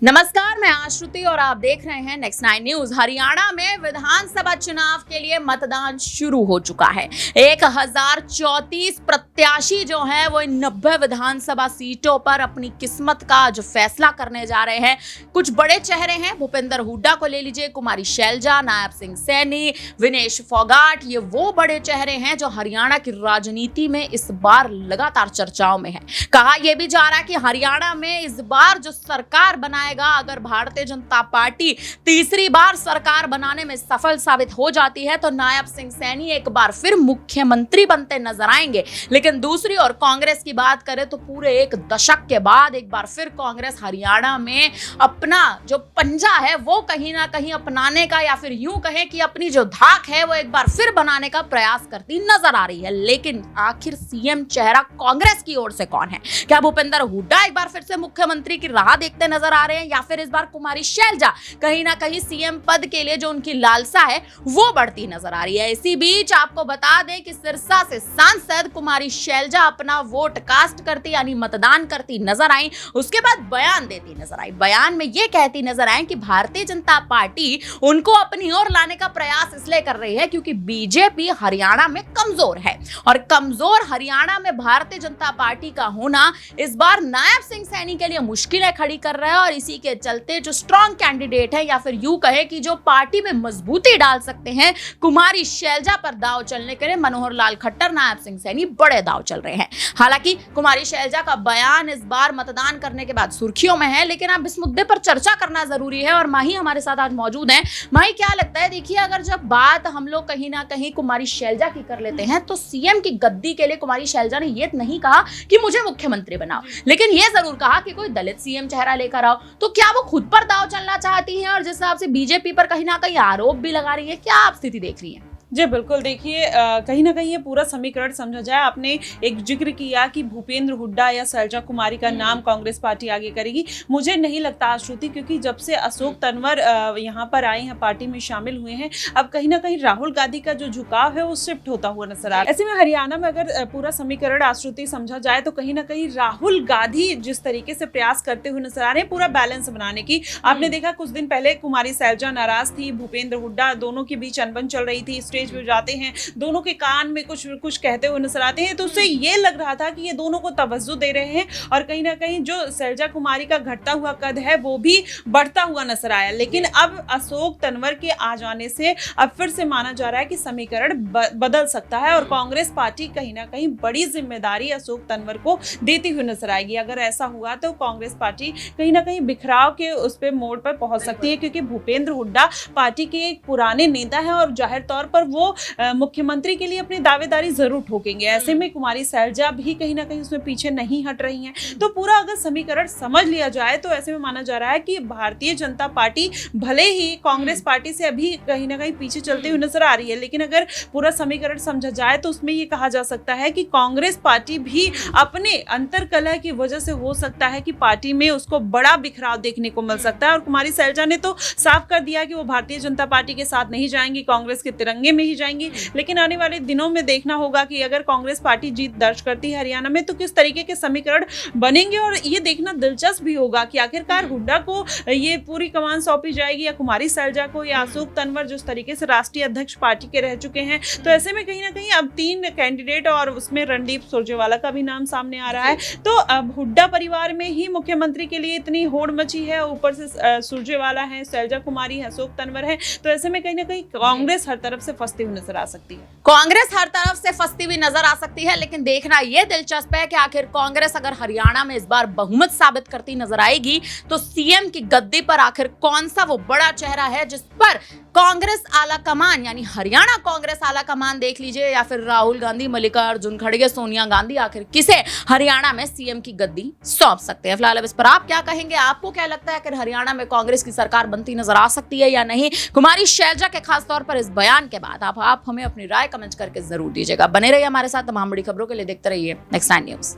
नमस्कार, मैं आश्रुति और आप देख रहे हैं नेक्स्ट 9 न्यूज। हरियाणा में विधानसभा चुनाव के लिए मतदान शुरू हो चुका है। 1034 प्रत्याशी जो हैं वो इन 90 विधानसभा सीटों पर अपनी किस्मत का जो फैसला करने जा रहे हैं। कुछ बड़े चेहरे हैं, भूपेंद्र हुड्डा को ले लीजिए, कुमारी शैलजा, नायब सिंह सैनी, विनेश फोगाट, ये वो बड़े चेहरे हैं जो हरियाणा की राजनीति में इस बार लगातार चर्चाओं में है। कहा यह भी जा रहा है कि हरियाणा में इस बार जो सरकार बनाएगा, अगर भारतीय जनता पार्टी तीसरी बार सरकार बनाने में सफल साबित हो जाती है तो नायब सिंह सैनी एक बार फिर मुख्यमंत्री बनते नजर आएंगे। लेकिन दूसरी ओर कांग्रेस की बात करें तो पूरे एक दशक के बाद एक बार फिर कांग्रेस हरियाणा में अपना जो पंजा है वो कहीं ना कहीं अपनाने का, या फिर यूं कहें कि अपनी जो धाक है वो एक बार फिर बनाने का प्रयास करती नजर आ रही है। लेकिन आखिर सीएम चेहरा कांग्रेस की ओर से कौन है? क्या भूपेंद्र हुड्डा एक बार फिर से मुख्यमंत्री की राह देखते नजर आ रहे हैं, या फिर इस बार कुमारी शैलजा कहीं ना कहीं सीएम पद के लिए जो उनकी लालसा है वो बढ़ती नजर आ रही है? इसी बीच आपको बता दें कि सिरसा से सांसद कुमारी शैलजा अपना वोट कास्ट करती यानी मतदान करती नजर आई। उसके बाद बयान देती नजर आई। बयान में ये कहती नजर आई कि भारतीय जनता पार्टी उनको अपनी ओर लाने का प्रयास इसलिए कर रही है क्योंकि बीजेपी हरियाणा में कमजोर है, और कमजोर हरियाणा में भारतीय जनता पार्टी का होना इस बार नायब सिंह सैनी के लिए मुश्किलें खड़ी कर रहा है। और इसी के चलते जो स्ट्रॉन्ग कैंडिडेट है, या फिर यूं कहे कि जो पार्टी में मजबूती डाल सकते हैं, कुमारी शैलजा पर दांव चलने के लिए मनोहर लाल खट्टर, नायब सिंह सैनी बड़े दांव चल रहे हैं। हालांकि कुमारी शैलजा का बयान इस बार मतदान करने के बाद सुर्खियों में है, लेकिन अब इस मुद्दे पर चर्चा करना जरूरी है। और माही हमारे साथ आज मौजूद है। माही, क्या लगता है, देखिए अगर जब बात हम लोग कहीं ना कहीं कुमारी शैलजा की कर लेते हैं तो सीएम की गद्दी के लिए कुमारी शैलजा ने ये नहीं कहा कि मुझे मुख्यमंत्री बनाओ, लेकिन ये जरूर कहा कि कोई दलित सीएम चेहरा लेकर आओ। तो क्या वो खुद पर दांव चलना चाहती हैं और जिस हिसाब से बीजेपी पर कहीं ना कहीं आरोप भी लगा रही है? क्या आप स्थिति देख रही हैं? जी बिल्कुल, देखिए कहीं ना कहीं ये पूरा समीकरण समझा जाए। आपने एक जिक्र किया कि भूपेंद्र हुड्डा या शैलजा कुमारी का नाम कांग्रेस पार्टी आगे करेगी। मुझे नहीं लगता आश्रुति, क्योंकि जब से अशोक तंवर यहाँ पर आए हैं, पार्टी में शामिल हुए हैं, अब कहीं ना कहीं राहुल गांधी का जो झुकाव है वो शिफ्ट होता हुआ नजर आ रहा है। ऐसे में हरियाणा में अगर पूरा समीकरण आश्रुति समझा जाए तो कहीं ना कहीं राहुल गांधी जिस तरीके से प्रयास करते हुए नजर आ रहे हैं पूरा बैलेंस बनाने की। आपने देखा कुछ दिन पहले कुमारी शैलजा नाराज थी, भूपेंद्र हुड्डा, दोनों के बीच अनबन चल रही थी, स्टेज पे जाते हैं, दोनों के कान में कुछ कहते हुए नजर आते हैं, तो उससे ये लग रहा था कि ये दोनों को तवज्जो दे रहे हैं और कहीं ना कहीं जो शैलजा कुमारी का घटता हुआ कद है वो भी बढ़ता हुआ नजर आया। लेकिन अब अशोक तंवर के आ जाने से अब फिर से माना जा रहा है कि समीकरण बदल सकता है और कांग्रेस पार्टी कहीं ना कहीं बड़ी जिम्मेदारी अशोक तंवर को देती हुई नजर आएगी। अगर ऐसा हुआ तो कांग्रेस पार्टी कहीं ना कहीं बिखराव के उस पे मोड़ पर पहुंच सकती है, क्योंकि भूपेंद्र हुड्डा पार्टी के एक पुराने नेता है और जाहिर तौर पर वो मुख्यमंत्री के लिए अपनी दावेदारी जरूर ठोकेंगे। ऐसे में कुमारी शैलजा भी कहीं ना कहीं उसमें पीछे नहीं हट रही हैं। तो पूरा अगर समीकरण समझ लिया जाए तो ऐसे में माना जा रहा है कि भारतीय जनता पार्टी भले ही कांग्रेस पार्टी से अभी कहीं ना कहीं पीछे चलती हुई नजर आ रही है, लेकिन अगर पूरा समीकरण समझा जाए तो उसमें ये कहा जा सकता है कि कांग्रेस पार्टी भी अपने अंतरकलह की वजह से हो सकता है कि पार्टी में उसको बड़ा बिखराव देखने को मिल सकता है। और कुमारी शैलजा ने तो साफ कर दिया कि वो भारतीय जनता पार्टी के साथ नहीं जाएंगी, कांग्रेस के तिरंगे में ही जाएंगी। लेकिन आने वाले दिनों में देखना होगा कि अगर कांग्रेस पार्टी जीत दर्ज करती है हरियाणा में तो किस तरीके के समीकरण बनेंगे। और ये देखना दिलचस्प भी होगा कि आखिरकार हुड्डा को ये पूरी कमान सौंपी जाएगी या कुमारी शैलजा को, या अशोक तंवर जिस तरीके से राष्ट्रीय अध्यक्ष पार्टी के रह चुके हैं। तो ऐसे में कहीं ना कहीं अब 3 कैंडिडेट और उसमें रणदीप सुरजेवाला का भी नाम सामने आ रहा है। तो अब हुड्डा परिवार में ही मुख्यमंत्री के लिए इतनी होड़ मची है, ऊपर से सुरजेवाला है, शैलजा कुमारी है, अशोक तंवर है। तो ऐसे में कहीं ना कहीं कांग्रेस हर तरफ से फंसती हुई नजर आ सकती है। कांग्रेस हर तरफ से फंसती हुई नजर आ सकती है, लेकिन देखना यह दिलचस्प है कि आखिर कांग्रेस अगर हरियाणा में इस बार बहुमत साबित करती नजर आएगी तो सीएम की गद्दी पर आखिर कौन सा वो बड़ा चेहरा है जिस पर कांग्रेस आला कमान यानी हरियाणा कांग्रेस आला कमान देख लीजिए, या फिर राहुल गांधी, मल्लिकार्जुन खड़गे, सोनिया गांधी, आखिर किसे हरियाणा में सीएम की गद्दी सौंप सकते हैं? फिलहाल अब इस पर आप क्या कहेंगे? आपको क्या लगता है कि हरियाणा में कांग्रेस की सरकार बनती नजर आ सकती है या नहीं? कुमारी शैलजा के खास तौर पर इस बयान के बाद आप हमें अपनी राय कमेंट करके जरूर दीजिएगा। बने रहिए हमारे साथ तमाम बड़ी खबरों के लिए, देखते रहिए नेक्स्ट 9 न्यूज।